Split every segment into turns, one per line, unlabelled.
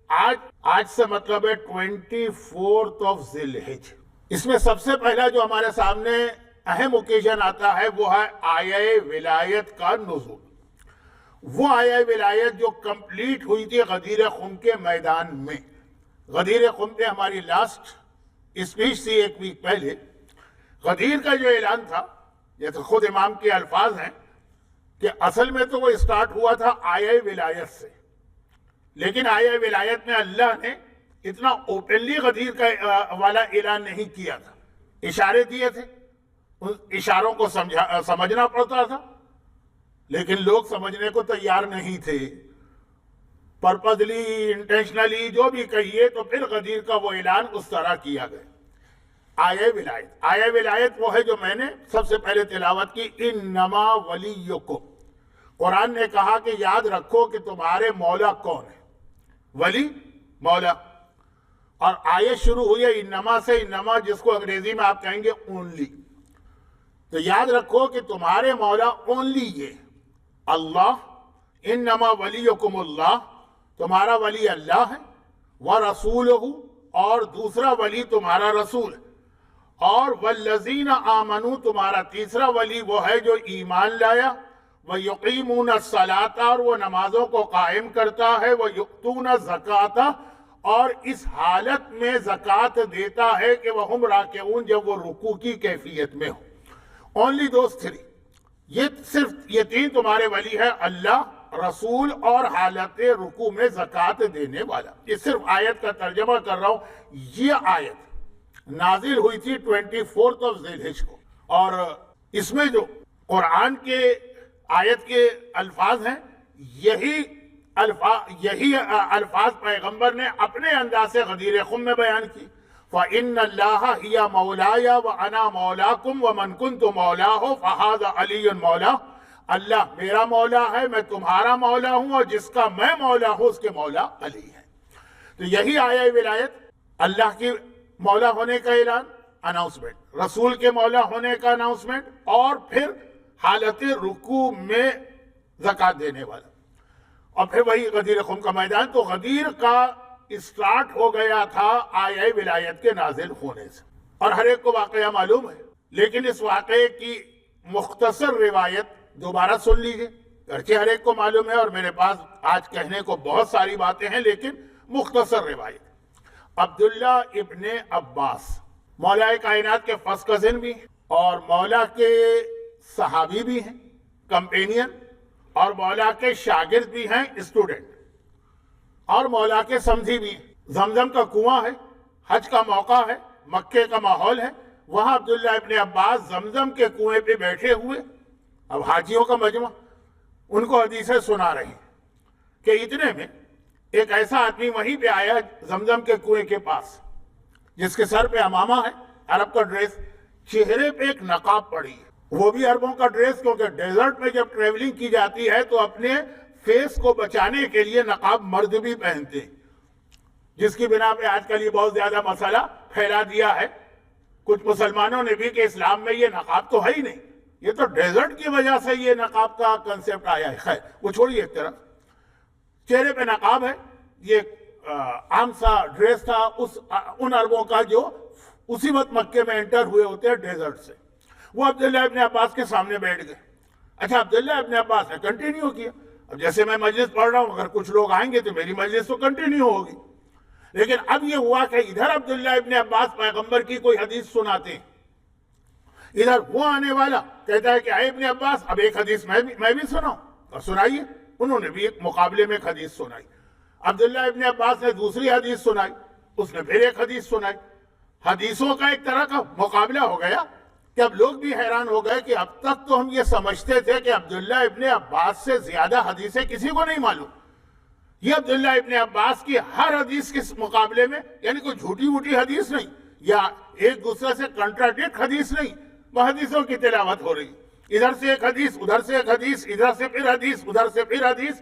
آج سے مطلب ہے 24 ذی الحج۔ اس میں سب سے پہلا جو ہمارے سامنے اہم اوکیزن آتا ہے وہ ہے آیہ ولایت کا نزول۔ وہ آیہ ولایت جو کمپلیٹ ہوئی تھی غدیر خم کے میدان میں۔ غدیر خم پہ ہماری لاسٹ اسپیچ تھی ایک ویک پہلے۔ غدیر کا جو اعلان تھا، یہ تو خود امام کے الفاظ ہیں کہ اصل میں تو وہ اسٹارٹ ہوا تھا آیہ ولایت سے، لیکن آیہ ولایت میں اللہ نے اتنا اوپنلی غدیر کا والا اعلان نہیں کیا تھا۔ اشارے دیے تھے، ان اشاروں کو سمجھنا پڑتا تھا، لیکن لوگ سمجھنے کو تیار نہیں تھے۔ پرپزلی، انٹینشنلی، جو بھی کہیے، تو پھر غدیر کا وہ اعلان اس طرح کیا گیا۔ آیہ ولایت، آیہ ولایت وہ ہے جو میں نے سب سے پہلے تلاوت کی، انما ولیکم۔ قرآن نے کہا کہ یاد رکھو کہ تمہارے مولا کون ہے۔ ولی، مولا۔ اور آیت شروع ہوئی ہے انما سے، انما جس کو انگریزی میں آپ کہیں گے اونلی۔ تو یاد رکھو کہ تمہارے مولا اونلی یہ اللہ، انما ولیکم اللہ، تمہارا ولی اللہ ہے، ورسولہ، اور دوسرا ولی تمہارا رسول ہے، اور والذین آمنوا، تمہارا تیسرا ولی وہ ہے جو ایمان لایا، وَيُقِيمُونَ الصَّلَاةَ، اور وہ نمازوں کو قائم کرتا ہے، وَيُؤْتُونَ الزَّكَاةَ، اور اس حالت میں زکوٰۃ دیتا ہے کہ وَهُمْ رَاكِعُونَ، جب وہ رکوع کی کیفیت میں ہو۔ اونلی دوز تھری، یہ تین تمہارے ولی ہے، اللہ، رسول، اور حالت رکوع میں زکوٰۃ دینے والا۔ یہ صرف آیت کا ترجمہ کر رہا ہوں۔ یہ آیت نازل ہوئی تھی 24 ذی الحج کو، اور اس میں جو قرآن کے آیت کے الفاظ ہیں، یہی الفاظ پیغمبر نے اپنے انداز سے غدیر خم میں بیان کی۔ فَإِنَّ اللَّهَ هِيَ مَوْلَايَ وَأَنَا مَوْلَاكُمْ وَمَنْ كُنْتُ مَوْلَاهُ فَهَذَا عَلِيٌّ مَوْلَاهُ، اللہ میرا مولا ہے، میں تمہارا مولا ہوں، اور جس کا میں مولا ہوں اس کے مولا علی ہے۔ تو یہی آیہ ولایت، اللہ کی مولا ہونے کا اعلان، اناؤنسمنٹ، رسول کے مولا ہونے کا اناؤنسمنٹ، اور پھر حالت رکوع میں زکوٰۃ دینے والا، اور پھر وہی غدیر خم کا میدان۔ تو غدیر کا اسٹارٹ ہو گیا تھا آیہ ولایت کے نازل ہونے سے، اور ہر ایک کو واقعہ معلوم ہے، لیکن اس واقعے کی مختصر روایت دوبارہ سن لیجیے، گرچہ ہر ایک کو معلوم ہے، اور میرے پاس آج کہنے کو بہت ساری باتیں ہیں، لیکن مختصر روایت۔ عبداللہ ابن عباس مولا کائنات کے فرسٹ کزن بھی ہیں، اور مولا کے صحابی بھی ہیں، کمپینین، اور مولا کے شاگرد بھی ہیں، اسٹوڈنٹ، اور مولا کے سمجھی بھی ہیں۔ زمزم کا کنواں ہے، حج کا موقع ہے، مکے کا ماحول ہے، وہاں عبداللہ ابن عباس زمزم کے کنویں پہ بیٹھے ہوئے، اب حاجیوں کا مجمع، ان کو حدیثیں سنا رہے ہیں کہ اتنے میں ایک ایسا آدمی وہیں پہ آیا زمزم کے کنویں کے پاس، جس کے سر پہ عمامہ ہے، عرب کا ڈریس، چہرے پہ ایک نقاب پڑی ہے، وہ بھی عربوں کا ڈریس، کیونکہ ڈیزرٹ میں جب ٹریولنگ کی جاتی ہے تو اپنے فیس کو بچانے کے لیے نقاب مرد بھی پہنتے ہیں، جس کی بنا پہ آج کل یہ بہت زیادہ مسئلہ پھیلا دیا ہے کچھ مسلمانوں نے بھی کہ اسلام میں یہ نقاب تو ہے ہی نہیں، یہ تو ڈیزرٹ کی وجہ سے یہ نقاب کا کنسیپٹ آیا ہے۔ خیر وہ چھوڑیے ایک طرف، چہرے پہ نقاب ہے، یہ عام سا ڈریس تھا ان عربوں کا جو اسی وقت مکے میں انٹر ہوئے ہوتے ہیں ڈیزرٹ سے۔ وہ عبداللہ ابن عباس کے سامنے بیٹھ گئے۔ اچھا، عبداللہ ابن عباس نے کنٹینیو کیا، اب جیسے میں مجلس پڑھ رہا ہوں، اگر کچھ لوگ آئیں گے تو میری مجلس تو کنٹینیو ہوگی، لیکن اب یہ ہوا کہ ادھر عبداللہ ابن عباس پیغمبر کی کوئی حدیث سناتے ہیں، ادھر وہ آنے والا کہتا ہے کہ اے ابن عباس اب ایک حدیث میں بھی سناؤں، اور سنائیے۔ انہوں نے بھی ایک مقابلے میں ایک حدیث سنائی، عبداللہ ابن عباس نے دوسری حدیث سنائی، اس نے پھر ایک حدیث سنائی، حدیثوں کا ایک طرح کا مقابلہ ہو گیا کہ اب لوگ بھی حیران ہو گئے کہ اب تک تو ہم یہ سمجھتے تھے کہ عبداللہ ابن عباس سے زیادہ حدیثیں کسی کو نہیں معلوم، یہ عبداللہ ابن عباس کی ہر حدیث کے مقابلے میں، یعنی کوئی جھوٹی ووٹی حدیث نہیں، یا ایک دوسرے سے کنٹراڈکٹ حدیث نہیں، وہ حدیثوں کی تلاوت ہو رہی، ادھر سے ایک حدیث، ادھر سے ایک حدیث، ادھر سے پھر حدیث، ادھر سے پھر حدیث،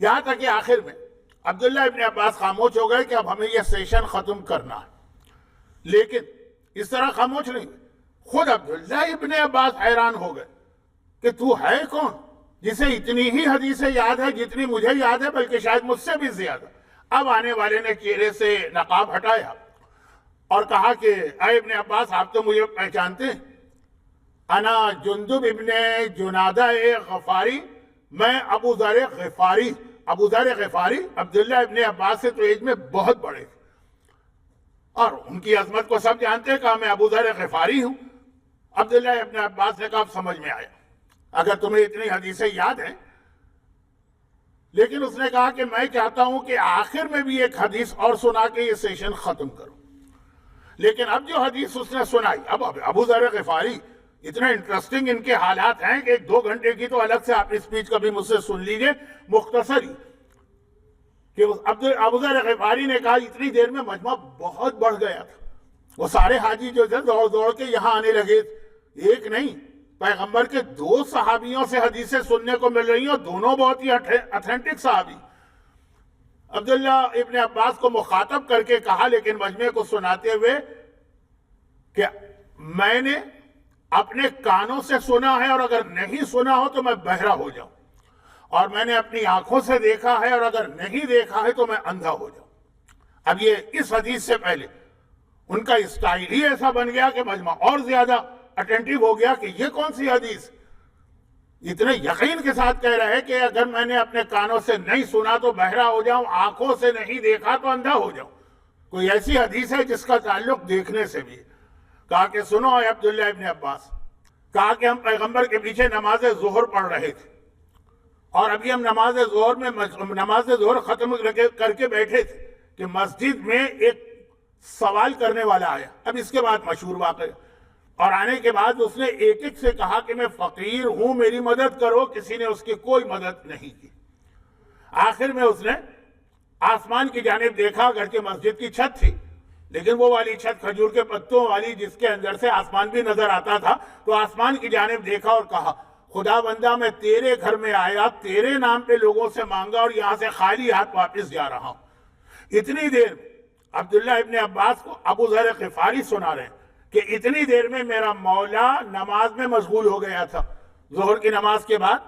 یہاں تک کہ آخر میں عبداللہ ابن عباس خاموش ہو گئے کہ اب ہمیں یہ سیشن ختم کرنا ہے، لیکن اس طرح خاموش نہیں ہوئے، خود عبداللہ ابن عباس حیران ہو گئے کہ تو ہے کون جسے اتنی ہی حدیثیں یاد ہے جتنی مجھے یاد ہے، بلکہ شاید مجھ سے بھی زیادہ۔ اب آنے والے نے چہرے سے نقاب ہٹایا اور کہا کہ اے ابن عباس آپ تو مجھے پہچانتے ہیں، انا جندب ابن جنادہ غفاری، میں ابو ذر غفاری۔ ابو ذر غفاری عبداللہ ابن عباس سے تو ایج میں بہت بڑے تھے اور ان کی عظمت کو سب جانتے ہیں، کہا میں ابو ذر غفاری ہوں۔ عبداللہ ابن عباس نے کہا اب سمجھ میں آیا، اگر تمہیں اتنی حدیثیں یاد ہیں۔ لیکن اس نے کہا کہ میں چاہتا ہوں کہ آخر میں بھی ایک حدیث اور سنا کے یہ سیشن ختم کروں۔ لیکن اب جو حدیث اس نے سنائی، اب ابو ذر غفاری اتنا انٹرسٹنگ ان کے حالات ہیں کہ 2 گھنٹے کی تو الگ سے آپ اسپیچ کبھی مجھ سے سن لیجئے مختصری، کہ ابو ذر غفاری نے کہا اتنی دیر میں مجمع بہت بڑھ گیا تھا، وہ سارے حاجی جو تھے دوڑ دوڑ کے یہاں آنے لگے، ایک نہیں پیغمبر کے 2 صحابیوں سے حدیثیں سننے کو مل رہی ہیں، اور دونوں بہت ہی اتھینٹک صحابی۔ عبداللہ ابن عباس کو مخاطب کر کے کہا لیکن مجمع کو سناتے ہوئے کہ میں نے اپنے کانوں سے سنا ہے اور اگر نہیں سنا ہو تو میں بہرا ہو جاؤں، اور میں نے اپنی آنکھوں سے دیکھا ہے اور اگر نہیں دیکھا ہے تو میں اندھا ہو جاؤں۔ اب یہ اس حدیث سے پہلے ان کا اسٹائل ہی ایسا بن گیا کہ مجمع اور زیادہ اٹینٹیو ہو گیا کہ یہ کون سی حدیث، اتنے یقین کے ساتھ کہہ رہا ہے کہ اگر میں نے اپنے کانوں سے نہیں سنا تو بہرا ہو جاؤں، آنکھوں سے نہیں دیکھا تو اندھا ہو جاؤں۔ کوئی ایسی حدیث ہے جس کا تعلق دیکھنے سے بھی ہے؟ کہا کہ سنو اے عبداللہ ابن عباس، کہا کہ ہم پیغمبر کے پیچھے نماز ظہر پڑھ رہے تھے اور ابھی ہم نماز ظہر ختم کر کے بیٹھے تھے کہ مسجد میں ایک سوال کرنے والا آیا۔ اب اس کے بعد مشہور واقعہ، اور آنے کے بعد اس نے ایک ایک سے کہا کہ میں فقیر ہوں، میری مدد کرو، کسی نے اس کی کوئی مدد نہیں کی۔ آخر میں اس نے آسمان کی جانب دیکھا، اگرچہ مسجد کی چھت تھی لیکن وہ والی چھت کھجور کے پتوں والی جس کے اندر سے آسمان بھی نظر آتا تھا، تو آسمان کی جانب دیکھا اور کہا خدا بندہ میں تیرے گھر میں آیا، تیرے نام پہ لوگوں سے مانگا اور یہاں سے خالی ہاتھ واپس جا رہا ہوں۔ اتنی دیر عبداللہ ابن عباس کو ابو ذر غفاری سنا رہے ہیں کہ اتنی دیر میں میرا مولا نماز میں مشغول ہو گیا تھا۔ ظہر کی نماز کے بعد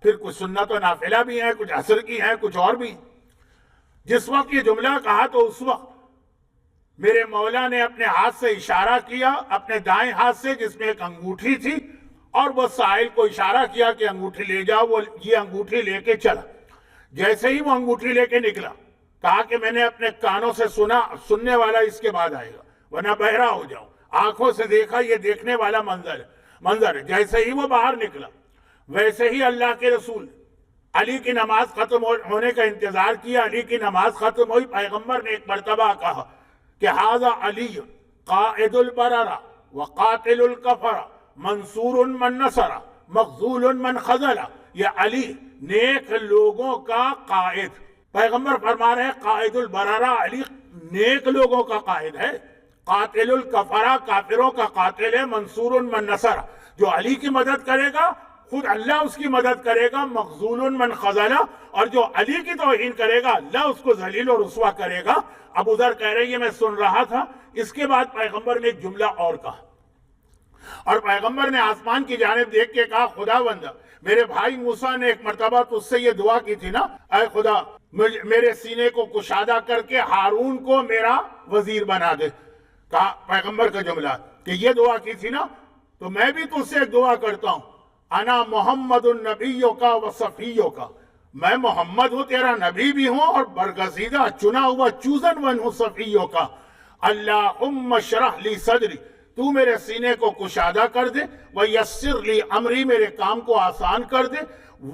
پھر کچھ سنت و نافلہ بھی ہیں، کچھ عصر کی ہیں، کچھ اور بھی۔ جس وقت یہ جملہ کہا تو اس وقت میرے مولا نے اپنے ہاتھ سے اشارہ کیا، اپنے دائیں ہاتھ سے جس میں ایک انگوٹھی تھی، اور وہ سائل کو اشارہ کیا کہ انگوٹھی لے جاؤ۔ وہ یہ انگوٹھی لے کے چلا۔ جیسے ہی وہ انگوٹھی لے کے نکلا کہا کہ میں نے اپنے کانوں سے سنا، سننے والا اس کے بعد آئے گا ورنہ بہرا ہو جاؤں، آنکھوں سے دیکھا یہ دیکھنے والا منظر ہے۔ جیسے ہی وہ باہر نکلا ویسے ہی اللہ کے رسول علی کی نماز ختم ہونے کا انتظار کیا۔ علی کی نماز ختم ہوئی، پیغمبر نے ایک مرتبہ کہا کہ ھذا علی قائد البررہ وقاتل الکفرہ منصور من نصر مخذول من خذل۔ یہ علی نیک لوگوں کا قائد، پیغمبر فرما رہے ہیں قائد البررہ، علی نیک لوگوں کا قائد ہے، قاتل الکفرہ کافروں کا قاتل ہے، منصور من نصر جو علی کی مدد کرے گا خود اللہ اس کی مدد کرے گا، مخذول من خذل اور جو علی کی توہین کرے گا اللہ اس کو ذلیل اور رسوا کرے گا۔ ابو ذر کہہ رہے ہیں میں سن رہا تھا، اس کے بعد پیغمبر نے ایک جملہ اور کہا، اور پیغمبر نے آسمان کی جانب دیکھ کے کہا خدا بندہ میرے بھائی موسیٰ نے ایک مرتبہ تو اس سے یہ دعا کی تھی نا، اے خدا میرے سینے کو کشادہ کر کے ہارون کو میرا وزیر بنا دے۔ کہا پیغمبر کا جملہ کہ یہ دعا کی تھی نا، تو میں بھی تجھ سے ایک دعا کرتا ہوں، انا محمد النبیوں کا و صفیوں کا، میں محمد ہوں تیرا نبی بھی ہوں اور برگزیدہ چنا ہوا چوزن ون ہوں صفیوں کا۔ اللہم اشرح لی صدری، تو میرے سینے کو کشادہ کر دے، ویسر لی امری، میرے کام کو آسان کر دے،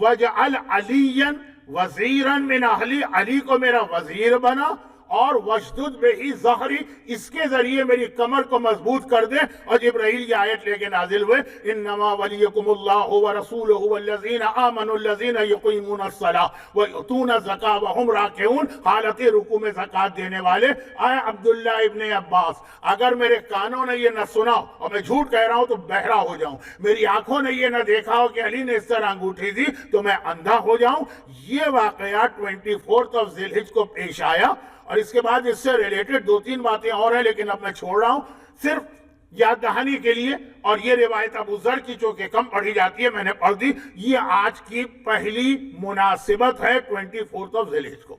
وجعل علی وزیرا من اہلی، علی کو میرا وزیر بنا، اور وشدد بہی ظہری، اس کے ذریعے میری کمر کو مضبوط کر دے۔ اور جبرائیل یہ آیت لے کے نازل ہوئے انما ولیکم اللہ ورسولہ والذین آمنوا الذین یقیمون الصلاۃ ویؤتون الزکاۃ وہم راکعون، حالت رکوع میں زکوٰۃ دینے والے۔ آئے عبداللہ ابن عباس اگر میرے کانوں نے یہ نہ سنا اور میں جھوٹ کہہ رہا ہوں تو بہرا ہو جاؤں، میری آنکھوں نے یہ نہ دیکھا ہو کہ علی نے اس طرح انگوٹھی دی تو میں اندھا ہو جاؤں۔ یہ واقعات 24 ذی الحجہ کو پیش آیا، اور اس کے بعد اس سے ریلیٹڈ 2-3 باتیں اور ہیں لیکن اب میں چھوڑ رہا ہوں صرف یاد دہانی کے لیے۔ اور یہ روایت ابو ذر کی چونکہ کم پڑھی جاتی ہے میں نے پڑھ دی، یہ آج کی پہلی مناسبت ہے 24 ذی الحجہ کو۔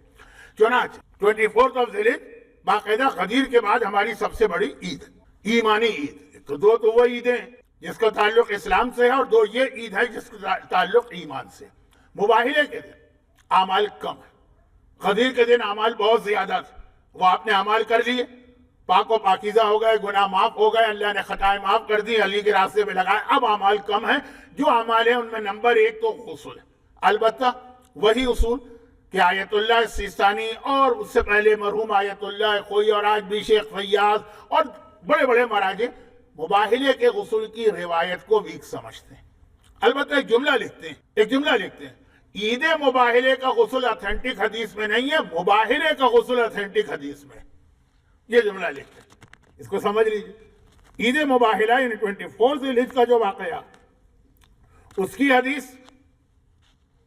چنانچہ 24 ذی الحجہ باقاعدہ غدیر کے بعد ہماری سب سے بڑی عید ہے، ایمانی عید۔ تو دو وہ عیدیں جس کا تعلق اسلام سے ہے، اور دو یہ عید ہے جس کا تعلق ایمان سے۔ مباہلے کے دن اعمال کم ہے، غدیر کے دن اعمال بہت زیادہ تھے، وہ آپ نے اعمال کر لیے، پاک و پاکیزہ ہو گئے، گناہ معاف ہو گئے، اللہ نے خطائیں معاف کر دی، علی کے راستے میں لگائے۔ اب اعمال کم ہیں، جو اعمال ہیں ان میں نمبر 1 تو غسل ہے، البتہ وہی اصول کہ آیت اللہ سیستانی اور اس سے پہلے مرحوم آیت اللہ خوئی اور آج بھی شیخ فیاض اور بڑے بڑے مراجع مباہلے کے غسل کی روایت کو ویک سمجھتے ہیں۔ البتہ ایک جملہ لکھتے ہیں عید مباہلے کا غسل اتھینٹک حدیث میں نہیں ہے، مباہلے کا غسل اتھینٹک حدیث میں، یہ جملہ لکھتے ہیں، اس کو سمجھ لیجیے۔ عید مباہلہ یعنی 24 ذی الحجہ کا جو واقعہ، اس کی حدیث،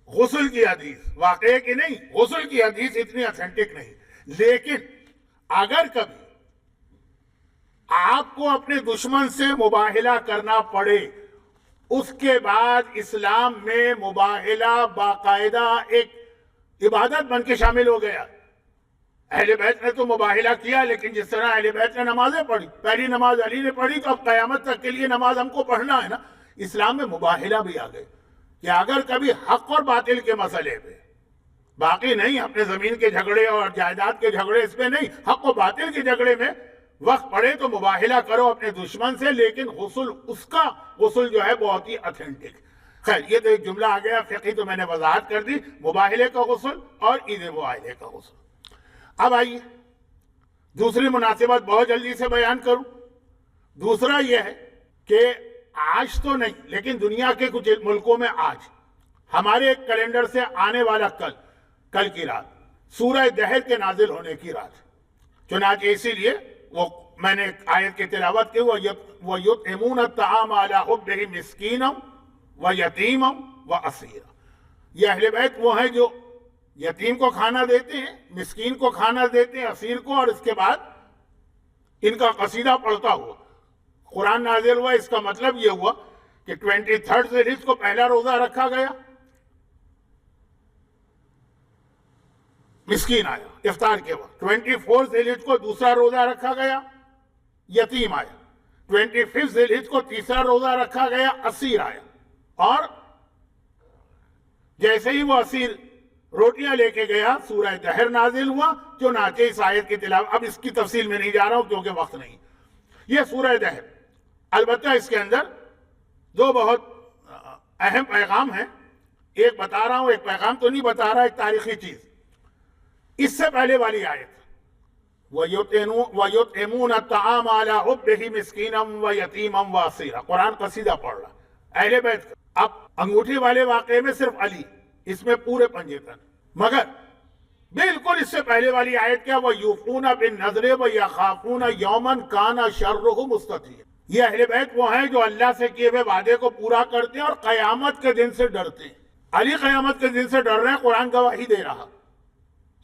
غسل کی حدیث، واقعے کی نہیں، غسل کی حدیث اتنی اتھینٹک نہیں۔ لیکن اگر کبھی آپ کو اپنے دشمن سے مباہلہ کرنا پڑے، اس کے بعد اسلام میں مباہلہ باقاعدہ ایک عبادت بن کے شامل ہو گیا۔ اہل بیت نے تو مباہلہ کیا، لیکن جس طرح اہل بیت نے نمازیں پڑھی، پہلی نماز علی نے پڑھی، تو اب قیامت تک کے لیے نماز ہم کو پڑھنا ہے نا۔ اسلام میں مباہلہ بھی آ گئے کہ اگر کبھی حق اور باطل کے مسئلے پہ، باقی نہیں اپنے زمین کے جھگڑے اور جائیداد کے جھگڑے، اس پہ نہیں، حق و باطل کے جھگڑے میں وقت پڑے تو مباہلہ کرو اپنے دشمن سے، لیکن غسل، اس کا غسل جو ہے بہت ہی اتھینٹک۔ خیر، یہ تو ایک جملہ آ گیا فقہی، تو میں نے وضاحت کر دی، مباہلے کا غسل اور عید مباہلے کا غسل۔ اب آئیے دوسری مناسبت بہت جلدی سے بیان کروں۔ دوسرا یہ ہے کہ آج تو نہیں، لیکن دنیا کے کچھ ملکوں میں آج ہمارے کیلنڈر سے آنے والا کل کی رات سورہ دہر کے نازل ہونے کی رات، چنانچہ اسی لیے وہ میں نے ایک آیت کی تلاوت کی، وَيُطْعِمُونَ الطَّعَامَ عَلَىٰ حُبِّهِ مِسْكِينًا وَيَتِيمًا وَأَسِيرًا۔ یہ اہل بیت وہ ہیں جو یتیم کو کھانا دیتے ہیں، مسکین کو کھانا دیتے ہیں، اسیر کو، اور اس کے بعد ان کا قصیدہ پڑھتا ہوا قرآن نازل ہوا۔ اس کا مطلب یہ ہوا کہ 23 ذی الحجہ کو پہلا روزہ رکھا گیا، مسکین آیا افطار کے وقت۔ 24 ذی الحجہ کو دوسرا روزہ رکھا گیا، یتیم آیا۔ 25 ذی الحجہ کو تیسرا روزہ رکھا گیا، اسیر آیا۔ اور جیسے ہی وہ اسیر روٹیاں لے کے گیا، سورہ دہر نازل ہوا، چنانچہ اس آیت کی تلاوت، اب اس کی تفصیل میں نہیں جا رہا ہوں کیونکہ وقت نہیں۔ یہ سورہ دہر، البتہ اس کے اندر دو بہت اہم پیغام ہیں، ایک بتا رہا ہوں، ایک پیغام تو نہیں بتا رہا، ایک تاریخی چیز۔ اس سے پہلے والی آیت وَيُطْعِمُونَ الطَّعَامَ عَلَىٰ حُبِّهِ مِسْكِينًا وَيَتِيمًا وَأَسِيرًا، قرآن قصیدہ پڑھ رہا اہل بیت کا۔ اب انگوٹھی والے واقعے میں صرف علی، اس میں پورے پنجتن، مگر بالکل اس سے پہلے والی آیت کیا، وَيُوفُونَ بِالنَّذْرِ وَيَخَافُونَ يَوْمًا كَانَ شَرُّهُ مُسْتَطِيرًا۔ یہ اہل بیت وہ ہیں جو اللہ سے کیے ہوئے وعدے کو پورا کرتے ہیں اور قیامت کے دن سے ڈرتے ہیں۔ علی قیامت کے دن سے ڈر رہے ہیں، قرآن گواہی دے رہا۔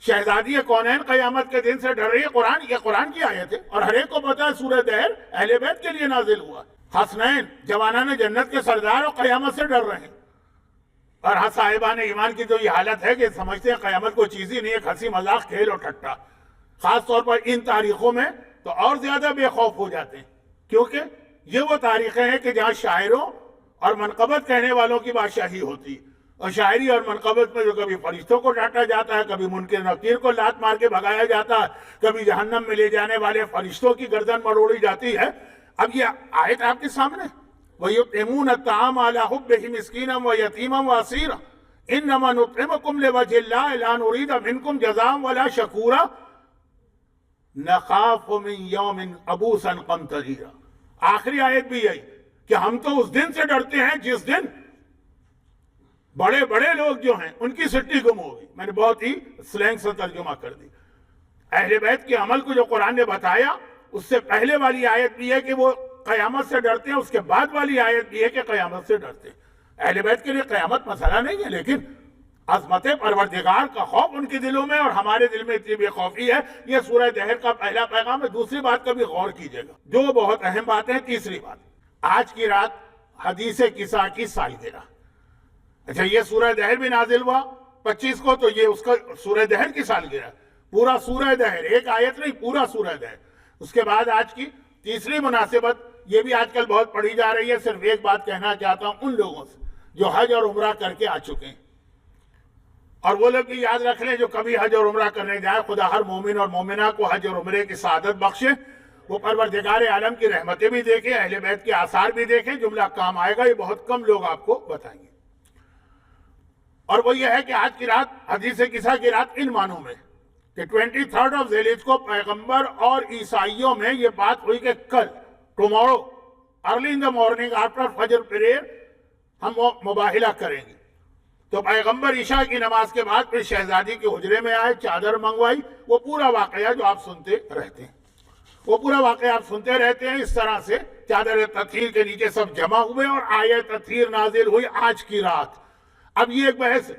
شہزادی کونین قیامت کے دن سے ڈر رہی ہے، یہ قرآن کی آیت ہے، اور ہر ایک کو پتا ہے سورہ دہر اہل بیت کے لیے نازل ہوا۔ حسنین جوانان جنت کے سردار اور قیامت سے ڈر رہے ہیں، اور صاحبان ایمان کی تو یہ حالت ہے کہ سمجھتے ہیں قیامت کو چیز ہی نہیں، ایک ہنسی مذاق کھیل اور ٹھٹا۔ خاص طور پر ان تاریخوں میں تو اور زیادہ بے خوف ہو جاتے ہیں، کیونکہ یہ وہ تاریخیں ہیں کہ جہاں شاعروں اور منقبت کہنے والوں کی بادشاہی ہوتی ہے، اور شاعری اور منقبت میں جو کبھی فرشتوں کو ڈانٹا جاتا ہے، کبھی منکر نکیر کو لات مار کے بھگایا جاتا ہے، کبھی جہنم میں لے جانے والے فرشتوں کی گردن مروڑی جاتی ہے۔ اب یہ آیت آپ کے سامنے، وَيُطْعِمُونَ الطَّعَامَ عَلَىٰ حُبِّهِ مِسْكِينًا وَيَتِيمًا وَأَسِيرًا إِنَّمَا نُطْعِمُكُمْ لِوَجْهِ اللَّهِ لَا نُرِيدُ مِنكُمْ جَزَاءً وَلَا شَكُورًا نَخَافُ مِن يَوْمٍ عَبُوسًا قَمْطَرِيرًا۔ آخری آیت بھی یہی کہ ہم تو اس دن سے ڈرتے ہیں جس دن بڑے بڑے لوگ جو ہیں ان کی سٹی گم ہوگی۔ میں نے بہت ہی سلینگ سے ترجمہ کر دی۔ اہل بیت کے عمل کو جو قرآن نے بتایا، اس سے پہلے والی آیت بھی ہے کہ وہ قیامت سے ڈرتے ہیں، اس کے بعد والی آیت بھی ہے کہ قیامت سے ڈرتے ہیں۔ اہل بیت کے لیے قیامت مسئلہ نہیں ہے، لیکن عظمت پروردگار کا خوف ان کے دلوں میں، اور ہمارے دل میں اتنی بے خوفی ہے۔ یہ سورہ دہر کا پہلا پیغام ہے۔ دوسری بات کا بھی غور کیجئے گا، جو بہت اہم بات ہے۔ تیسری بات، آج کی رات حدیث کسا کی سالگرہ۔ اچھا، یہ سورہ دہر بھی نازل ہوا 25 کو، تو یہ اس کا سورہ دہر کی سالگرہ۔ پورا سورہ دہر، ایک آیت نہیں، پورا سورہ دہر۔ اس کے بعد آج کی تیسری مناسبت، یہ بھی آج کل بہت پڑھی جا رہی ہے، صرف ایک بات کہنا چاہتا ہوں ان لوگوں سے جو حج اور عمرہ کر کے آ چکے ہیں، اور وہ لوگ بھی یاد رکھ لیں جو کبھی حج اور عمرہ کرنے جائے، خدا ہر مومن اور مومنہ کو حج اور عمرے کی سعادت بخشے، وہ پروردگار عالم کی رحمتیں بھی دیکھیں، اہل بیت کے آثار بھی دیکھیں، جملہ کام آئے گا، یہ بہت کم لوگ آپ کو بتائیں گے۔ اور وہ یہ ہے کہ آج کی رات حدیث قصہ کی رات ان معنوں میں کہ 23 آف ذی الحجہ کو پیغمبر اور عیسائیوں میں یہ بات ہوئی کہ کل tomorrow early in the morning after فجر پریئر ہم وہ مباہلہ کریں گے۔ تو پیغمبر عشاء کی نماز کے بعد پھر شہزادی کے حجرے میں آئے، چادر منگوائی، وہ پورا واقعہ جو آپ سنتے رہتے ہیں، وہ پورا واقعہ آپ سنتے رہتے ہیں۔ اس طرح سے چادر تطہیر کے نیچے سب جمع ہوئے اور آیت تطہیر نازل ہوئی آج کی رات۔ اب یہ ایک بحث ہے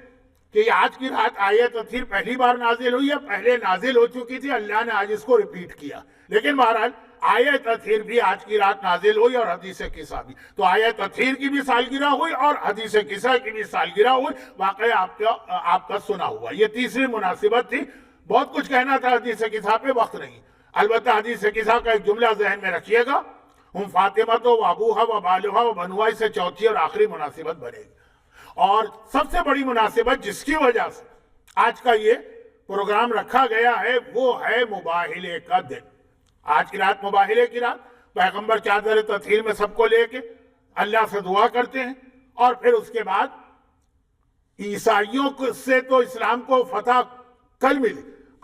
کہ یہ آج کی رات آیت تطہیر پہلی بار نازل ہوئی ہے، پہلے نازل ہو چکی تھی، اللہ نے آج اس کو ریپیٹ کیا، لیکن بہرحال آیت تطہیر بھی آج کی رات نازل ہوئی اور حدیث قصہ بھی۔ تو آیت تطہیر کی بھی سالگرہ ہوئی اور حدیث قصہ کی بھی سالگرہ ہوئی، واقعہ آپ کا سنا ہوا۔ یہ تیسری مناسبت تھی۔ بہت کچھ کہنا تھا حدیث قصہ پہ، وقت نہیں، البتہ حدیث قصہ کا ایک جملہ ذہن میں رکھیے گا، ہم فاطمہ تو ابوہا و بالہا و بنوہا، سے چوتھی اور آخری مناسبت بنے گی۔ اور سب سے بڑی مناسبت جس کی وجہ سے آج کا یہ پروگرام رکھا گیا ہے وہ ہے مباہلے کا دن۔ آج کی رات مباہلے کی رات، پیغمبر چادر تطہیر میں سب کو لے کے اللہ سے دعا کرتے ہیں، اور پھر اس کے بعد عیسائیوں سے تو اسلام کو فتح کل ملی،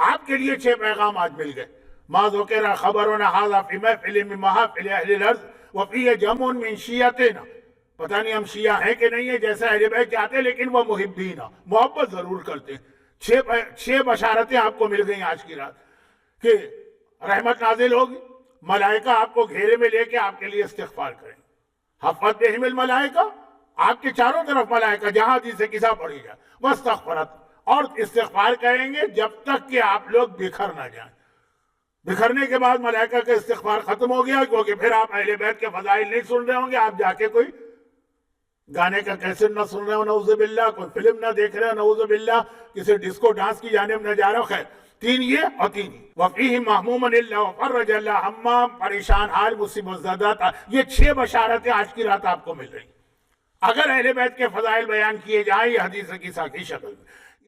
آپ کے لیے 6 پیغام آج مل گئے۔ ما ذکر خبرنا ھذا فی محفل من محافل اہل الارض وفیہ جمع من شیعتنا، پتہ نہیں ہم شیعہ ہیں کہ نہیں ہیں، جیسے اہل بیت چاہتے ہیں، لیکن وہ محبین، محبت ضرور کرتے ہیں۔ 6 بشارتیں آپ کو مل گئیں آج کی رات کہ رحمت نازل ہوگی، ملائکہ آپ کو گھیرے میں لے کے آپ کے لیے استغفار کریں گے، حفت بہم الملائکہ، آپ کے چاروں طرف ملائکہ، جہاں حدیث قصہ پڑھی جائے، واستغفرت، اور استغفار کریں گے جب تک کہ آپ لوگ بکھر نہ جائیں۔ بکھرنے کے بعد ملائکہ کا استغفار ختم ہو گیا، کیونکہ پھر آپ اہل بیت کے فضائل نہیں سن رہے ہوں گے، آپ جا کے کوئی گانے کا کیسٹ نہ سن رہے ہو نعوذ باللہ، کوئی فلم نہ دیکھ رہے ہو نعوذ باللہ، کسی ڈسکو ڈانس کی جانب نہ جا رہے ہو۔ خیر، 3 یہ اور 3 یہ، وفیہ محموما اللہ وفرج اللہ ہمام، پریشان حال مصیبت زدہ تھا۔ یہ 6 بشارتیں آج کی رات آپ کو مل رہی، اگر اہل بیت کے فضائل بیان کیے جائیں یہ حدیث قصہ کی شکل میں۔